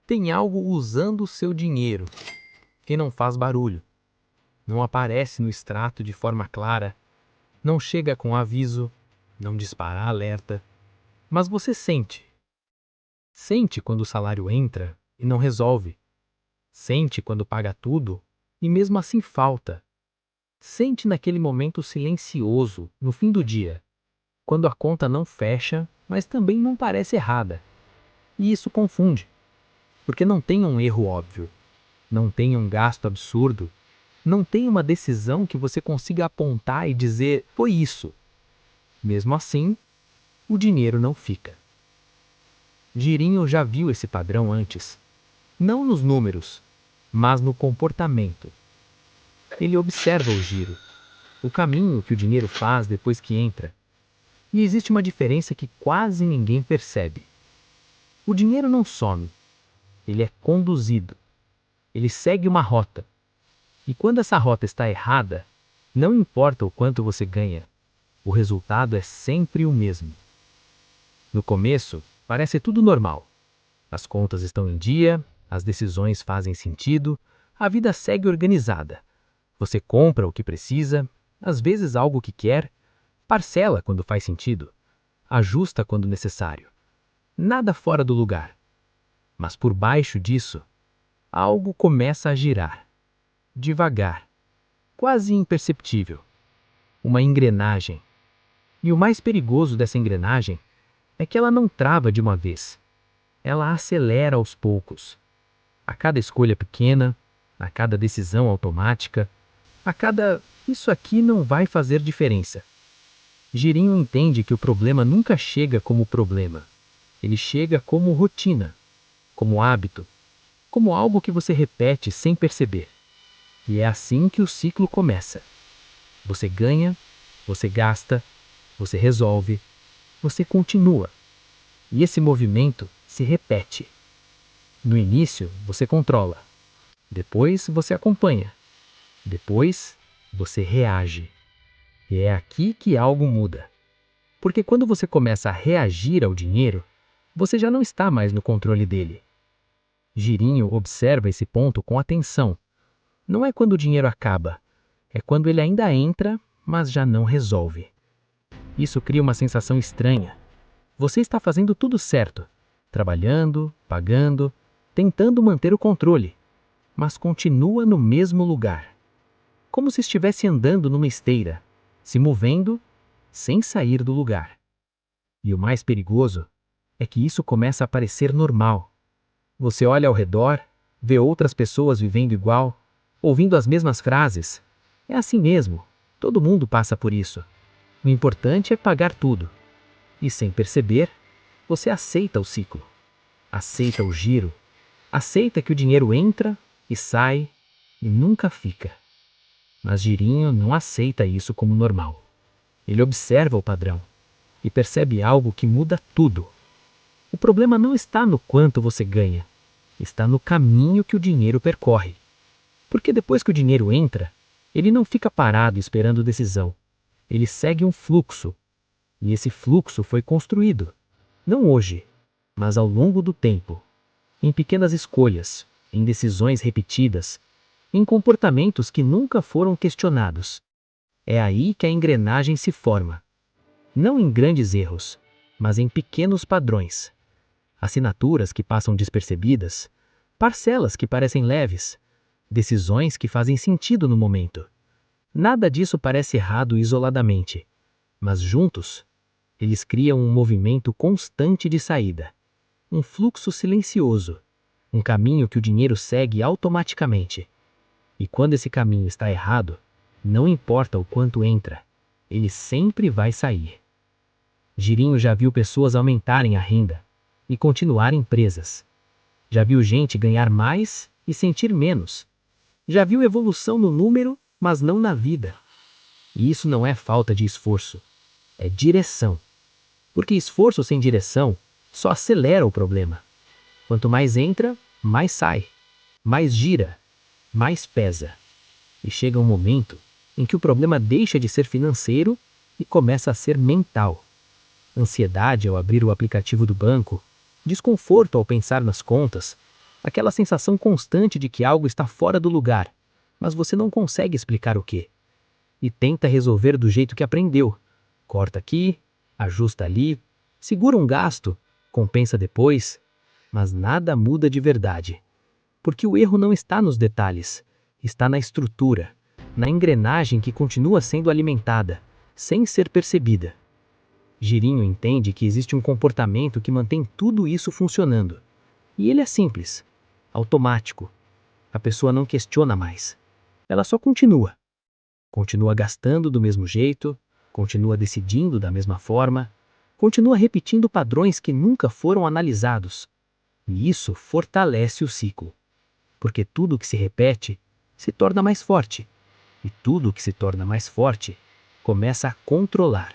Tem algo usando o seu dinheiro, que não faz barulho, não aparece no extrato de forma clara, não chega com aviso, não dispara alerta, mas você sente. Sente quando o salário entra e não resolve. Sente quando paga tudo e mesmo assim falta. Sente naquele momento silencioso, no fim do dia, quando a conta não fecha, mas também não parece errada. E isso confunde, porque não tem um erro óbvio, não tem um gasto absurdo, não tem uma decisão que você consiga apontar e dizer, foi isso. Mesmo assim, o dinheiro não fica. Girinho já viu esse padrão antes, não nos números, mas no comportamento. Ele observa o giro, o caminho que o dinheiro faz depois que entra. E existe uma diferença que quase ninguém percebe. O dinheiro não some, ele é conduzido. Ele segue uma rota. E quando essa rota está errada, não importa o quanto você ganha, o resultado é sempre o mesmo. No começo, parece tudo normal. As contas estão em dia, as decisões fazem sentido, a vida segue organizada. Você compra o que precisa, às vezes algo que quer, parcela quando faz sentido, ajusta quando necessário. Nada fora do lugar. Mas por baixo disso, algo começa a girar. Devagar, quase imperceptível. Uma engrenagem. E o mais perigoso dessa engrenagem é que ela não trava de uma vez. Ela acelera aos poucos. A cada escolha pequena, a cada decisão automática, a cada "isso aqui não vai fazer diferença". Girinho entende que o problema nunca chega como problema. Ele chega como rotina, como hábito, como algo que você repete sem perceber. E é assim que o ciclo começa. Você ganha, você gasta, você resolve, você continua. E esse movimento se repete. No início, você controla. Depois, você acompanha. Depois, você reage. E é aqui que algo muda. Porque quando você começa a reagir ao dinheiro, você já não está mais no controle dele. Girinho observa esse ponto com atenção. Não é quando o dinheiro acaba, é quando ele ainda entra, mas já não resolve. Isso cria uma sensação estranha. Você está fazendo tudo certo, trabalhando, pagando, tentando manter o controle, mas continua no mesmo lugar. Como se estivesse andando numa esteira, se movendo, sem sair do lugar. E o mais perigoso é que isso começa a parecer normal. Você olha ao redor, vê outras pessoas vivendo igual, ouvindo as mesmas frases. É assim mesmo, todo mundo passa por isso. O importante é pagar tudo. E sem perceber, você aceita o ciclo. Aceita o giro. Aceita que o dinheiro entra e sai e nunca fica. Mas Girinho não aceita isso como normal. Ele observa o padrão e percebe algo que muda tudo. O problema não está no quanto você ganha, está no caminho que o dinheiro percorre. Porque depois que o dinheiro entra, ele não fica parado esperando decisão. Ele segue um fluxo. E esse fluxo foi construído, não hoje, mas ao longo do tempo, em pequenas escolhas, em decisões repetidas, em comportamentos que nunca foram questionados. É aí que a engrenagem se forma. Não em grandes erros, mas em pequenos padrões. Assinaturas que passam despercebidas, parcelas que parecem leves, decisões que fazem sentido no momento. Nada disso parece errado isoladamente, mas juntos, eles criam um movimento constante de saída, um fluxo silencioso, um caminho que o dinheiro segue automaticamente. E quando esse caminho está errado, não importa o quanto entra, ele sempre vai sair. Girinho já viu pessoas aumentarem a renda e continuarem presas. Já viu gente ganhar mais e sentir menos. Já viu evolução no número, mas não na vida. E isso não é falta de esforço, é direção. Porque esforço sem direção só acelera o problema. Quanto mais entra, mais sai, mais gira, mais pesa. E chega um momento em que o problema deixa de ser financeiro e começa a ser mental. Ansiedade ao abrir o aplicativo do banco, desconforto ao pensar nas contas, Aquela sensação constante de que algo está fora do lugar, mas você não consegue explicar o quê. E tenta resolver do jeito que aprendeu. Corta aqui, ajusta ali, segura um gasto, compensa depois, mas nada muda de verdade. Porque o erro não está nos detalhes, está na estrutura, na engrenagem que continua sendo alimentada, sem ser percebida. Girinho entende que existe um comportamento que mantém tudo isso funcionando. E ele é simples, automático. A pessoa não questiona mais. Ela só continua. Continua gastando do mesmo jeito, continua decidindo da mesma forma, continua repetindo padrões que nunca foram analisados. E isso fortalece o ciclo. Porque tudo que se repete se torna mais forte. E tudo que se torna mais forte começa a controlar.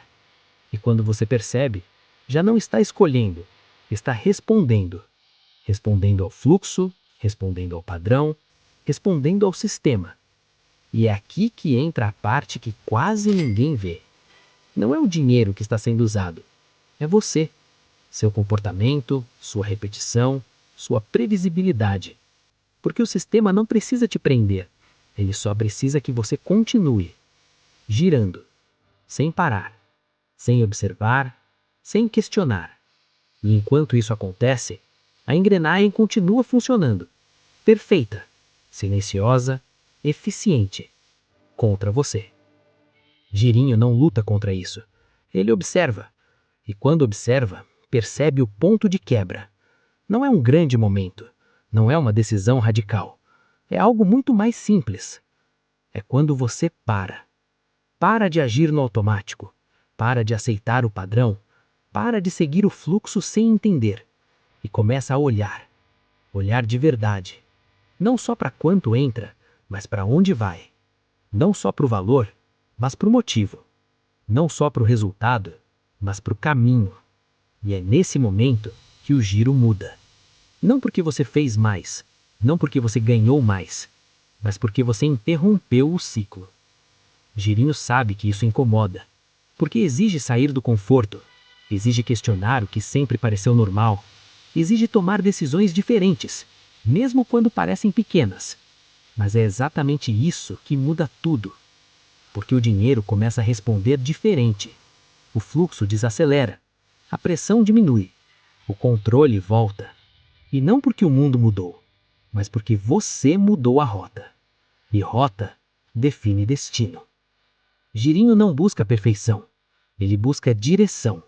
E quando você percebe, já não está escolhendo, está respondendo. Respondendo ao fluxo, respondendo ao padrão, respondendo ao sistema. E é aqui que entra a parte que quase ninguém vê. Não é o dinheiro que está sendo usado, é você. Seu comportamento, sua repetição, sua previsibilidade. Porque o sistema não precisa te prender, ele só precisa que você continue, girando, sem parar, sem observar, sem questionar. E enquanto isso acontece, a engrenagem continua funcionando, perfeita, silenciosa, eficiente, contra você. Girinho não luta contra isso, ele observa. E quando observa, percebe o ponto de quebra. Não é um grande momento, não é uma decisão radical. É algo muito mais simples. É quando você para. Para de agir no automático. Para de aceitar o padrão. Para de seguir o fluxo sem entender. E começa a olhar. Olhar de verdade. Não só para quanto entra, mas para onde vai. Não só para o valor, mas para o motivo. Não só para o resultado, mas para o caminho. E é nesse momento que o giro muda. Não porque você fez mais, não porque você ganhou mais, mas porque você interrompeu o ciclo. Girinho sabe que isso incomoda, porque exige sair do conforto, exige questionar o que sempre pareceu normal, exige tomar decisões diferentes, mesmo quando parecem pequenas. Mas é exatamente isso que muda tudo, porque o dinheiro começa a responder diferente. O fluxo desacelera, a pressão diminui, o controle volta. E não porque o mundo mudou, mas porque você mudou a rota. E rota define destino. Girinho não busca perfeição, ele busca direção.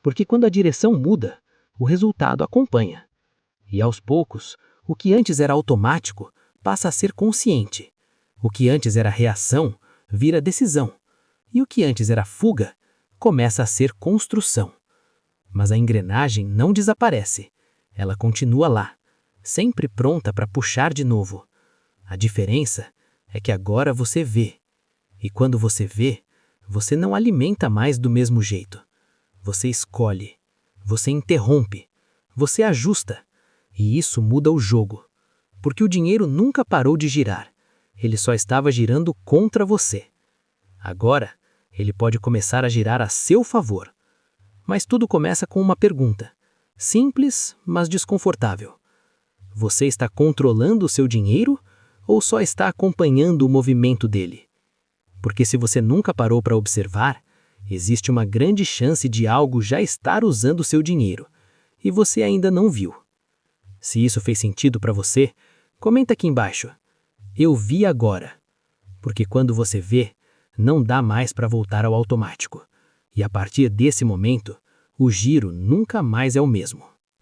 Porque quando a direção muda, o resultado acompanha. E aos poucos, o que antes era automático passa a ser consciente. O que antes era reação vira decisão. E o que antes era fuga começa a ser construção. Mas a engrenagem não desaparece. Ela continua lá, sempre pronta para puxar de novo. A diferença é que agora você vê. E quando você vê, você não alimenta mais do mesmo jeito. Você escolhe, você interrompe, você ajusta. E isso muda o jogo. Porque o dinheiro nunca parou de girar. Ele só estava girando contra você. Agora, ele pode começar a girar a seu favor. Mas tudo começa com uma pergunta. Simples, mas desconfortável. Você está controlando o seu dinheiro ou só está acompanhando o movimento dele? Porque se você nunca parou para observar, existe uma grande chance de algo já estar usando o seu dinheiro e você ainda não viu. Se isso fez sentido para você, comenta aqui embaixo. Eu vi agora. Porque quando você vê, não dá mais para voltar ao automático. E a partir desse momento, o giro nunca mais é o mesmo.